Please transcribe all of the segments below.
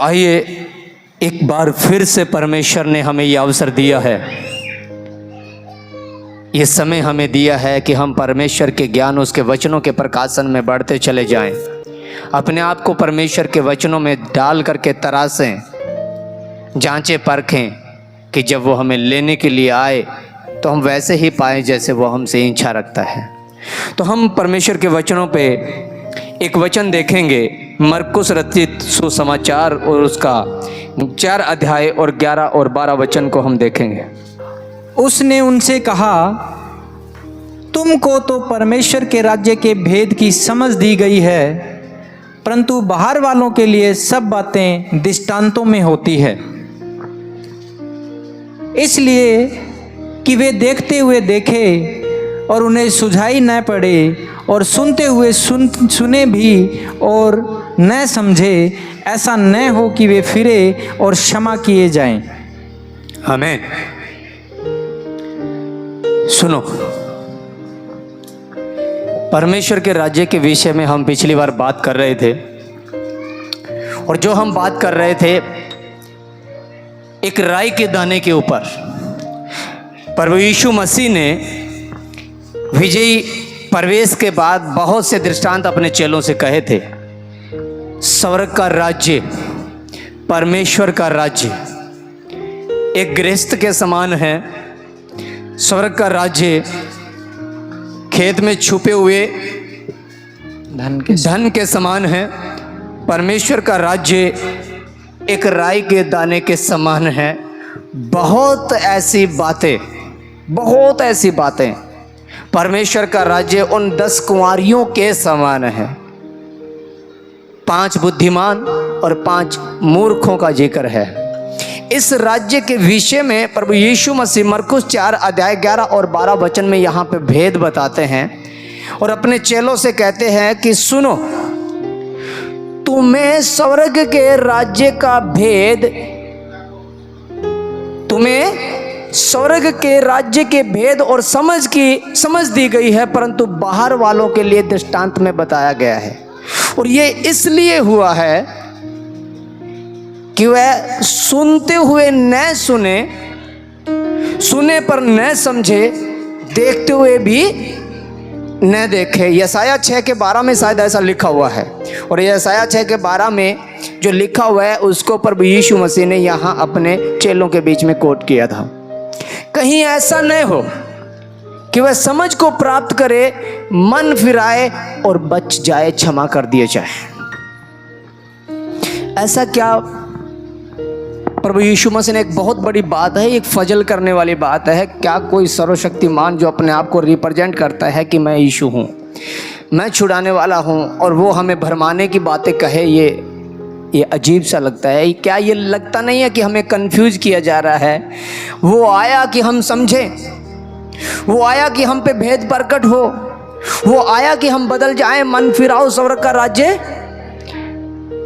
आइए एक बार फिर से परमेश्वर ने हमें यह अवसर दिया है, ये समय हमें दिया है कि हम परमेश्वर के ज्ञान, उसके वचनों के प्रकाशन में बढ़ते चले जाएं। अपने आप को परमेश्वर के वचनों में डाल करके तरासें, जांचें, परखें कि जब वो हमें लेने के लिए आए तो हम वैसे ही पाएं जैसे वो हमसे इच्छा रखता है। तो हम परमेश्वर के वचनों पे एक वचन देखेंगे, मरकुस रचित सुसमाचार और उसका 4 अध्याय और 11 और 12 वचन को हम देखेंगे। उसने उनसे कहा, तुमको तो परमेश्वर के राज्य के भेद की समझ दी गई है, परंतु बाहर वालों के लिए सब बातें दृष्टांतों में होती है, इसलिए कि वे देखते हुए देखे और उन्हें सुझाई न पड़े, और सुनते हुए सुने भी और न समझे, ऐसा न हो कि वे फिरे और क्षमा किए जाएं। आमीन। सुनो, परमेश्वर के राज्य के विषय में हम पिछली बार बात कर रहे थे, और जो हम बात कर रहे थे एक राई के दाने के ऊपर। प्रभु यीशु मसीह ने विजयी प्रवेश के बाद बहुत से दृष्टांत अपने चेलों से कहे थे। स्वर्ग का राज्य, परमेश्वर का राज्य एक गृहस्थ के समान है। स्वर्ग का राज्य खेत में छुपे हुए धन के समान है। परमेश्वर का राज्य एक राई के दाने के समान है। बहुत ऐसी बातें परमेश्वर का राज्य उन 10 कुंवारियों के समान है। 5 बुद्धिमान और 5 मूर्खों का जिक्र है। इस राज्य के विषय में प्रभु यीशु मसीह मरकुस 4 अध्याय 11 और 12 वचन में यहाँ पे भेद बताते हैं और अपने चेलों से कहते हैं कि सुनो, तुम्हें स्वर्ग के राज्य का भेद, तुम्हें स्वर्ग के राज्य के भेद और समझ दी गई है, परंतु बाहर वालों के लिए दृष्टांत में बताया गया है। और ये इसलिए हुआ है कि वह सुनते हुए न सुने, सुने पर न समझे, देखते हुए भी न देखे। यशायाह 6 के 12 में शायद ऐसा लिखा हुआ है, और यशायाह 6 के 12 में जो लिखा हुआ है उसको प्रभु यीशु मसीह ने यहाँ अपने चेलों के बीच में कोट किया था। कहीं ऐसा न हो कि वह समझ को प्राप्त करे, मन फिराए और बच जाए, क्षमा कर दिए जाए। ऐसा क्या? प्रभु यीशु मसीह ने एक बहुत बड़ी बात है, एक फजल करने वाली बात है। क्या कोई सर्वशक्तिमान जो अपने आप को रिप्रेजेंट करता है कि मैं यीशु हूँ, मैं छुड़ाने वाला हूँ, और वो हमें भरमाने की बातें कहे, ये अजीब सा लगता है। क्या ये लगता नहीं है कि हमें कंफ्यूज किया जा रहा है? वो आया कि हम समझें, वो आया कि हम पे भेद प्रकट हो, वो आया कि हम बदल जाएं, मन फिराओ स्वर्ग का राज्य।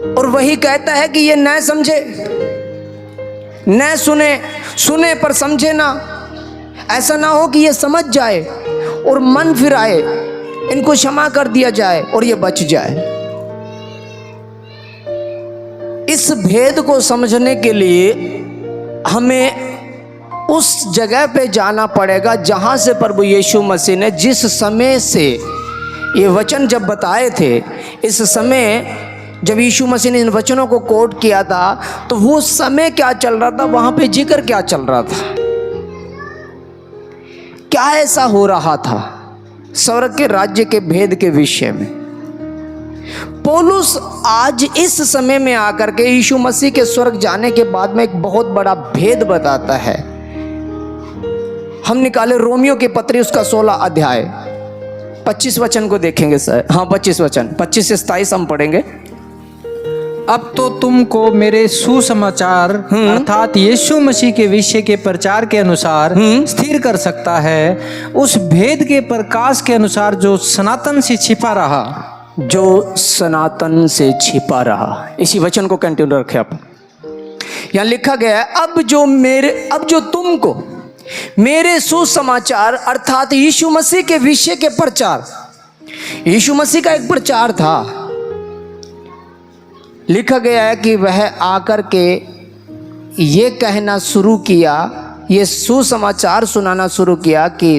और वही कहता है कि ये न समझे, न सुने पर समझे ना। ऐसा ना हो कि ये समझ जाए और मन फिराए, इनको क्षमा कर दिया जाए और ये बच जाए। इस भेद को समझने के लिए हमें उस जगह पे जाना पड़ेगा जहां से प्रभु यीशु मसीह ने, जिस समय से ये वचन जब बताए थे, इस समय जब यीशु मसीह ने इन वचनों को कोट किया था, तो वो समय क्या चल रहा था, वहां पे जिक्र क्या चल रहा था, क्या ऐसा हो रहा था स्वर्ग के राज्य के भेद के विषय में। पौलुस आज इस समय में आकर के यीशु मसीह के स्वर्ग जाने के बाद में एक बहुत बड़ा भेद बताता है। हम निकाले रोमियो के पत्री उसका 16 अध्याय 25 वचन को देखेंगे सर। हाँ, 25 वचन 25 से 27 हम पढ़ेंगे। अब तो तुमको मेरे सुसमाचार अर्थात यीशु मसीह के विषय के प्रचार के अनुसार स्थिर कर सकता है, उस भेद के प्रकाश के अनुसार जो सनातन से छिपा रहा। इसी वचन को कंटिन्यू रखें आप। यहाँ लिखा गया है, अब जो तुमको मेरे सुसमाचार अर्थात यीशु मसीह के विषय के प्रचार, यीशु मसीह का एक प्रचार था, लिखा गया है कि वह आकर के ये कहना शुरू किया, ये सुसमाचार सुनाना शुरू किया कि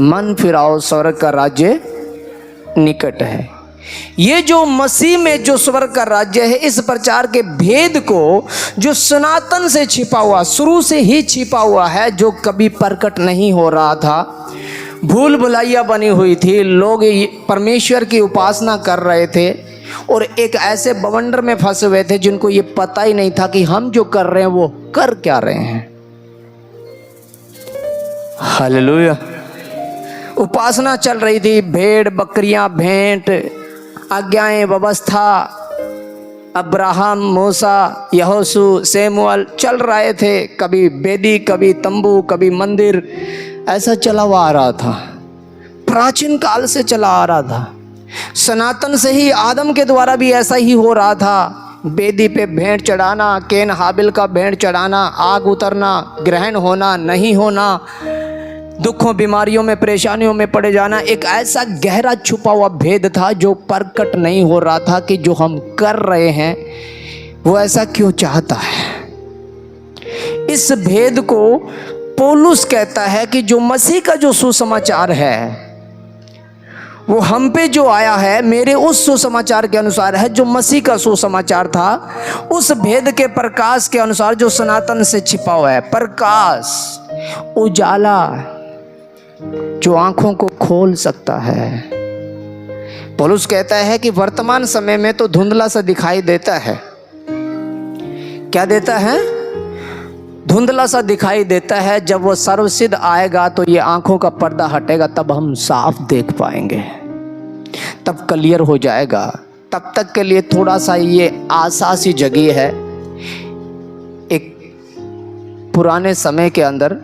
मन फिराओ, स्वर्ग का राज्य निकट है। ये जो मसीह में जो स्वर्ग का राज्य है, इस प्रचार के भेद को जो सनातन से छिपा हुआ, शुरू से ही छिपा हुआ है, जो कभी प्रकट नहीं हो रहा था, भूल भुलैया बनी हुई थी, लोग परमेश्वर की उपासना कर रहे थे और एक ऐसे बवंडर में फंसे हुए थे जिनको ये पता ही नहीं था कि हम जो कर रहे हैं वो कर क्या रहे हैं। हालेलुया। उपासना चल रही थी, भेड़ बकरियां, भेंट, आज्ञाएं, व्यवस्था, अब्राहम, मूसा, यहोशू, सेमुअल चल रहे थे, कभी वेदी, कभी तंबू, कभी मंदिर, ऐसा चला हुआ आ रहा था, प्राचीन काल से चला आ रहा था। सनातन से ही आदम के द्वारा भी ऐसा ही हो रहा था। वेदी पे भेंट चढ़ाना, केन हाबिल का भेंट चढ़ाना, आग उतरना, ग्रहण होना, नहीं होना, दुखों बीमारियों में परेशानियों में पड़े जाना, एक ऐसा गहरा छुपा हुआ भेद था जो प्रकट नहीं हो रहा था कि जो हम कर रहे हैं वो ऐसा क्यों चाहता है। इस भेद को पौलुस कहता है कि जो मसीह का जो सुसमाचार है वो हम पे जो आया है, मेरे उस सुसमाचार के अनुसार है जो मसीह का सुसमाचार था, उस भेद के प्रकाश के अनुसार जो सनातन से छिपा हुआ है। प्रकाश, उजाला जो आंखों को खोल सकता है। पौलुस कहता है कि वर्तमान समय में तो धुंधला सा दिखाई देता है। क्या देता है? धुंधला सा दिखाई देता है। जब वो सर्वसिद्ध आएगा तो ये आंखों का पर्दा हटेगा, तब हम साफ देख पाएंगे, तब क्लियर हो जाएगा। तब तक के लिए थोड़ा सा ये आशा सी जगी है। एक पुराने समय के अंदर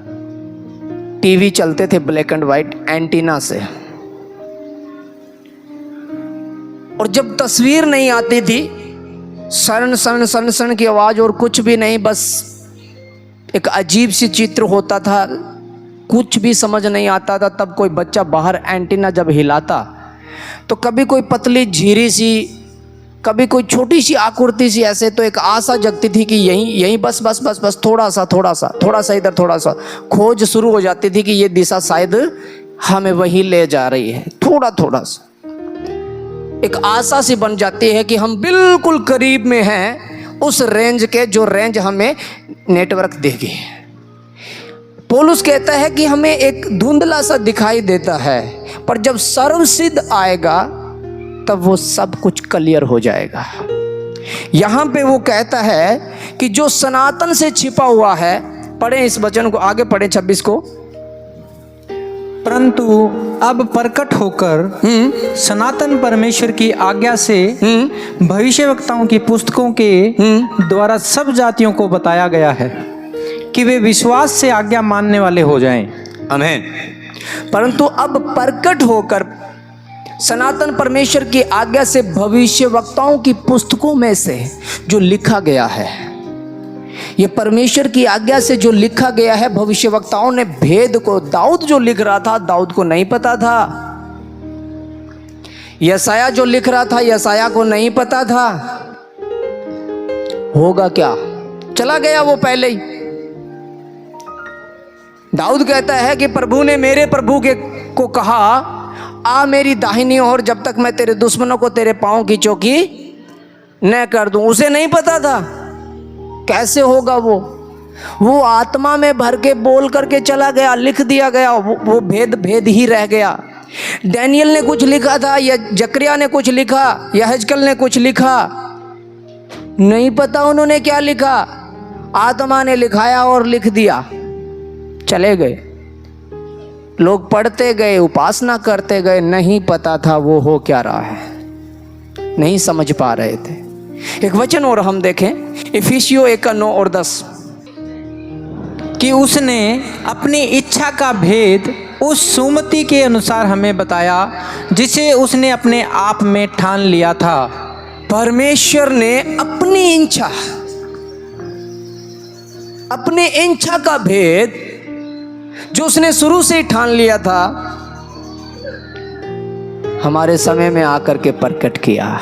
टीवी चलते थे ब्लैक एंड व्हाइट एंटीना से, और जब तस्वीर नहीं आती थी, सन सन सन सन की आवाज और कुछ भी नहीं, बस एक अजीब सी चित्र होता था, कुछ भी समझ नहीं आता था। तब कोई बच्चा बाहर एंटीना जब हिलाता तो कभी कोई पतली झीरी सी, कभी कोई छोटी सी आकृति सी, ऐसे तो एक आशा जगती थी कि यहीं बस बस बस बस थोड़ा सा इधर, थोड़ा सा खोज शुरू हो जाती थी कि ये दिशा शायद हमें वहीं ले जा रही है। थोड़ा सा एक आशा सी बन जाती है कि हम बिल्कुल करीब में हैं उस रेंज के, जो रेंज हमें नेटवर्क देगी। पौलुस कहता है कि हमें एक धुंधला सा दिखाई देता है, पर जब सर्वसिद्ध आएगा तब वो सब कुछ क्लियर हो जाएगा। यहां पे वो कहता है कि जो सनातन से छिपा हुआ है, पढ़ें इस वचन को, आगे पढ़ें 26 को। परंतु अब प्रकट होकर सनातन परमेश्वर की आज्ञा से भविष्यवक्ताओं की पुस्तकों के द्वारा सब जातियों को बताया गया है कि वे विश्वास से आज्ञा मानने वाले हो जाएं। आमीन। परंतु अब प्रकट होकर सनातन परमेश्वर की आज्ञा से भविष्यवक्ताओं की पुस्तकों में से जो लिखा गया है, ये परमेश्वर की आज्ञा से जो लिखा गया है, भविष्यवक्ताओं ने भेद को, दाऊद जो लिख रहा था, दाऊद को नहीं पता था। यशाया जो लिख रहा था, यशाया को नहीं पता था। होगा क्या, चला गया वो पहले ही। दाऊद कहता है कि प्रभु ने मेरे प्रभु को कहा, आ मेरी दाहिनी ओर जब तक मैं तेरे दुश्मनों को तेरे पांव की चौकी न कर दूं। उसे नहीं पता था। कैसे होगा वो आत्मा में भर के बोल करके चला गया, लिख दिया गया, वो भेद ही रह गया। डैनियल ने कुछ लिखा था, या जकरिया ने कुछ लिखा, या हजकल ने कुछ लिखा, नहीं पता उन्होंने क्या लिखा। आत्मा ने लिखाया और लिख दिया, चले गए। लोग पढ़ते गए, उपासना करते गए, नहीं पता था वो हो क्या रहा है, नहीं समझ पा रहे थे। एक वचन और हम देखें, इफिसियों 1:9 और 10, कि उसने अपनी इच्छा का भेद उस सुमति के अनुसार हमें बताया जिसे उसने अपने आप में ठान लिया था। परमेश्वर ने अपनी इच्छा का भेद जो उसने शुरू से ही ठान लिया था, हमारे समय में आकर के प्रकट किया।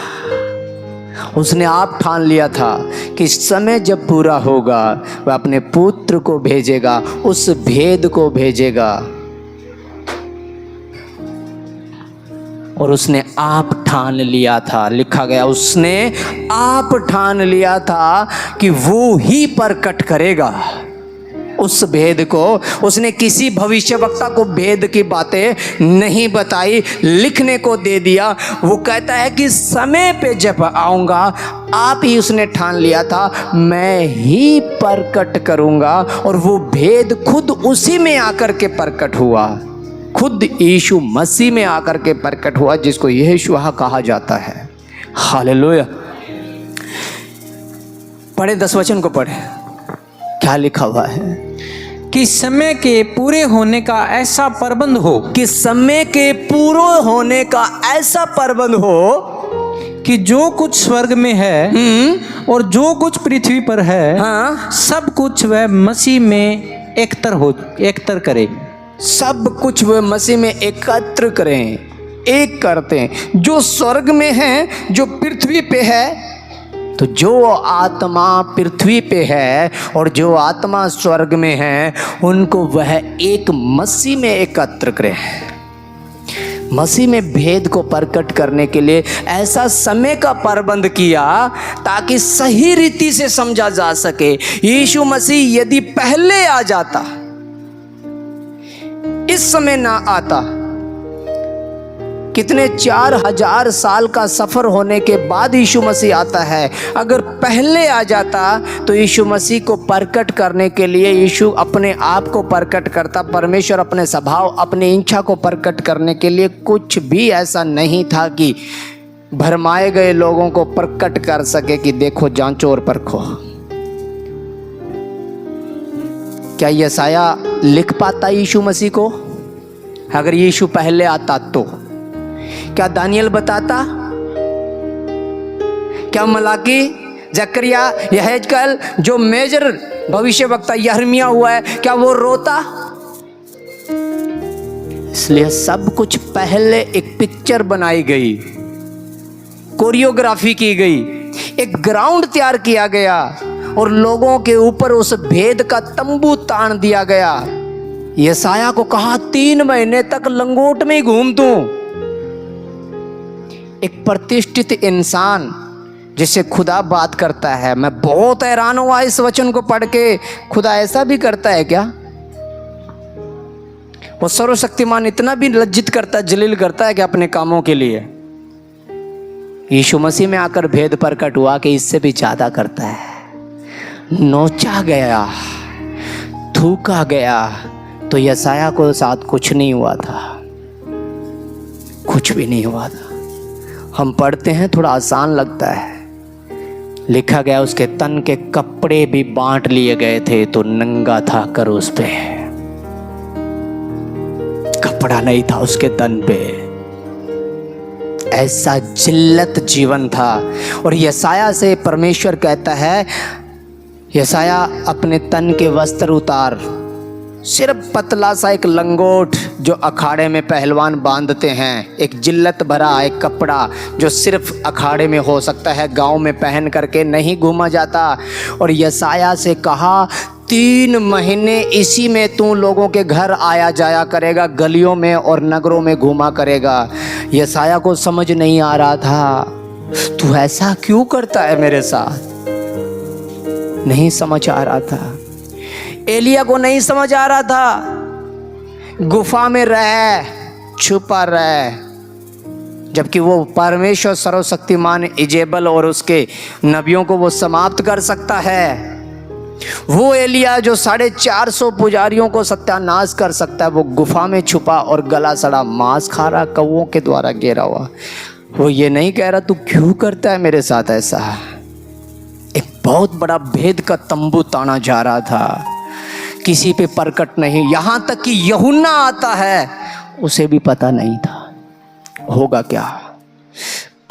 उसने आप ठान लिया था कि समय जब पूरा होगा वह अपने पुत्र को भेजेगा, उस भेद को भेजेगा। और उसने आप ठान लिया था, लिखा गया उसने आप ठान लिया था कि वो ही प्रकट करेगा उस भेद को। उसने किसी भविष्यवक्ता को भेद की बातें नहीं बताई, लिखने को दे दिया। वो कहता है कि समय पे जब आऊँगा, आप ही उसने ठान लिया था मैं ही प्रकट करूँगा। और वो भेद खुद उसी में आकर के प्रकट हुआ, खुद यीशु मसीह में आकर के प्रकट हुआ, जिसको यहोशुआ कहा जाता है। हालेलुया। पढ़े 10 वचन को पढ़े, क्या लिखा हुआ है कि समय के पूरे होने का ऐसा प्रबंध हो, कि समय के पूरे होने का ऐसा प्रबंध हो कि जो कुछ स्वर्ग में है और जो कुछ पृथ्वी पर है, हाँ, सब कुछ वह मसीह में एकतर करे। सब कुछ वह मसीह में एकत्र करें, एक करते हैं। जो स्वर्ग में है, जो पृथ्वी पे है, तो जो आत्मा पृथ्वी पे है और जो आत्मा स्वर्ग में है, उनको वह एक मसीह में एकत्र करे। मसीह में भेद को प्रकट करने के लिए ऐसा समय का प्रबंध किया ताकि सही रीति से समझा जा सके। यीशु मसीह यदि पहले आ जाता, इस समय ना आता, कितने 4000 साल का सफर होने के बाद यीशु मसीह आता है। अगर पहले आ जाता तो यीशु मसीह को प्रकट करने के लिए यीशु अपने आप को प्रकट करता। परमेश्वर अपने स्वभाव, अपनी इच्छा को प्रकट करने के लिए कुछ भी ऐसा नहीं था कि भरमाए गए लोगों को प्रकट कर सके कि देखो, जांचो और परखो। क्या यशाया लिख पाता यीशु मसीह को? अगर यीशु पहले आता तो क्या दानियल बताता? क्या मलाकी, जकरिया, यहेजकल, जो मेजर भविष्यवक्ता यिर्मयाह हुआ है, क्या वो रोता? इसलिए सब कुछ पहले एक पिक्चर बनाई गई, कोरियोग्राफी की गई, एक ग्राउंड तैयार किया गया और लोगों के ऊपर उस भेद का तंबू तान दिया गया। यशाया को कहा 3 महीने तक लंगोट में ही घूम तू। एक प्रतिष्ठित इंसान जिससे खुदा बात करता है। मैं बहुत हैरान हुआ इस वचन को पढ़ के। खुदा ऐसा भी करता है क्या? वो सर्वशक्तिमान इतना भी लज्जित करता, जलील करता है कि अपने कामों के लिए। यीशु मसीह में आकर भेद प्रकट हुआ कि इससे भी ज्यादा करता है। नोचा गया, थूका गया, तो यशाया को साथ कुछ नहीं हुआ था, कुछ भी नहीं हुआ था। हम पढ़ते हैं, थोड़ा आसान लगता है। लिखा गया उसके तन के कपड़े भी बांट लिए गए थे, तो नंगा था क्रूस पे, कपड़ा नहीं था उसके तन पे। ऐसा जिल्लत जीवन था। और यशाया से परमेश्वर कहता है, यशाया अपने तन के वस्त्र उतार, सिर्फ पतला सा एक लंगोट जो अखाड़े में पहलवान बांधते हैं, एक जिल्लत भरा एक कपड़ा जो सिर्फ अखाड़े में हो सकता है, गांव में पहन करके नहीं घूमा जाता। और यशाया से कहा 3 महीने इसी में तू लोगों के घर आया जाया करेगा, गलियों में और नगरों में घूमा करेगा। यशाया को समझ नहीं आ रहा था, तू ऐसा क्यों करता है मेरे साथ? नहीं समझ आ रहा था। एलिया को नहीं समझ आ रहा था, गुफा में रह, छुपा रह, जबकि वो परमेश्वर सर्वशक्तिमान इजेबल और उसके नबियों को वो समाप्त कर सकता है। वो एलिया जो 450 पुजारियों को सत्यानाश कर सकता है, वो गुफा में छुपा और गला सड़ा मांस खा रहा, कौवों के द्वारा घेरा हुआ। वो ये नहीं कह रहा तू क्यों करता है मेरे साथ ऐसा। एक बहुत बड़ा भेद का तंबू ताना जा रहा था, किसी पे प्रकट नहीं। यहां तक कि यूहन्ना आता है, उसे भी पता नहीं था होगा क्या।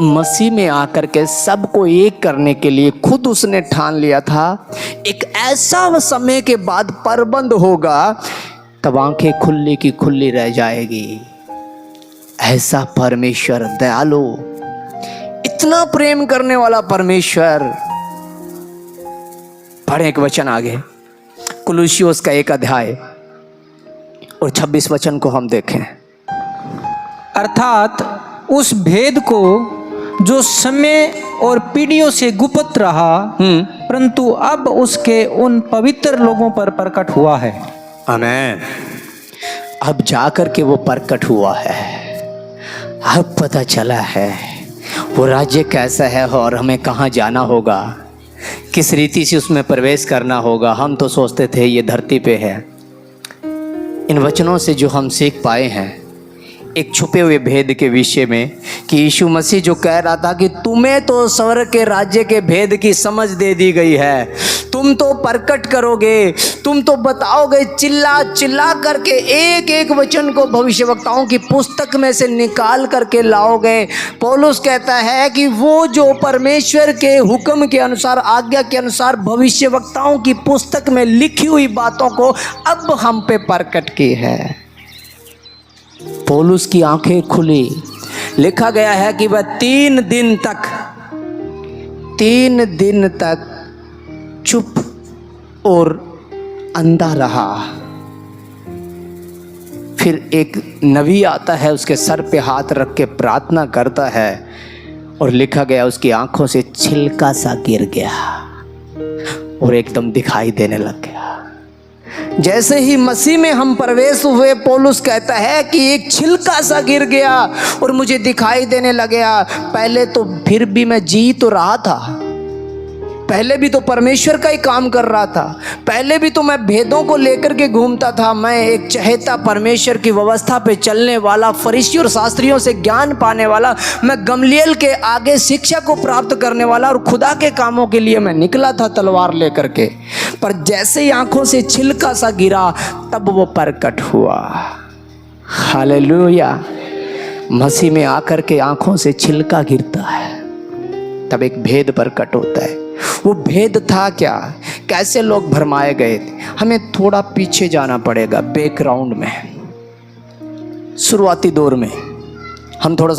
मसीह में आकर के सबको एक करने के लिए खुद उसने ठान लिया था, एक ऐसा समय के बाद प्रबंध होगा, तब आंखें खुली की खुली रह जाएगी। ऐसा परमेश्वर दयालु, इतना प्रेम करने वाला परमेश्वर। पढ़े एक वचन आगे, कुलुसियोस का 1 अध्याय और 26 वचन को हम देखें। अर्थात उस भेद को जो समय और पीढ़ियों से गुप्त रहा, परंतु अब उसके उन पवित्र लोगों पर प्रकट हुआ है। आमेन। अब जाकर के वो प्रकट हुआ है, अब पता चला है वो राज्य कैसा है और हमें कहाँ जाना होगा, किस रीति से उसमें प्रवेश करना होगा। हम तो सोचते थे ये धरती पे है। इन वचनों से जो हम सीख पाए हैं एक छुपे हुए भेद के विषय में, कि यीशु मसीह जो कह रहा था कि तुम्हें तो स्वर्ग के राज्य के भेद की समझ दे दी गई है, तुम तो प्रकट करोगे, तुम तो बताओगे, चिल्ला चिल्ला करके एक एक वचन को भविष्यवक्ताओं की पुस्तक में से निकाल करके लाओगे। पौलुस कहता है कि वो जो परमेश्वर के हुक्म के अनुसार, आज्ञा के अनुसार भविष्यवक्ताओं की पुस्तक में लिखी हुई बातों को अब हम पे प्रकट की है। पौलुस की आंखें खुली। लिखा गया है कि वह 3 दिन तक चुप और अंधा रहा। फिर एक नबी आता है, उसके सर पे हाथ रख के प्रार्थना करता है और लिखा गया उसकी आंखों से छिलका सा गिर गया और एकदम दिखाई देने लग गया। जैसे ही मसीह में हम प्रवेश हुए, पौलुस कहता है कि एक छिलका सा गिर गया और मुझे दिखाई देने लग गया। पहले तो फिर भी मैं जी तो रहा था, पहले भी तो परमेश्वर का ही काम कर रहा था, पहले भी तो मैं भेदों को लेकर के घूमता था। मैं एक चहेता, परमेश्वर की व्यवस्था पे चलने वाला, फरीसियों और शास्त्रियों से ज्ञान पाने वाला, मैं गमलीएल के आगे शिक्षा को प्राप्त करने वाला और खुदा के कामों के लिए मैं निकला था तलवार लेकर के। पर जैसे ही आंखों से छिलका सा गिरा तब वो प्रकट हुआ। हालेलुया। मसीह में आकर के आंखों से छिलका गिरता है तब एक भेद प्रकट होता है। वो भेद था क्या, कैसे लोग भरमाए गए थे। हमें थोड़ा पीछे जाना पड़ेगा, बैकग्राउंड में, शुरुआती दौर में हम थोड़ा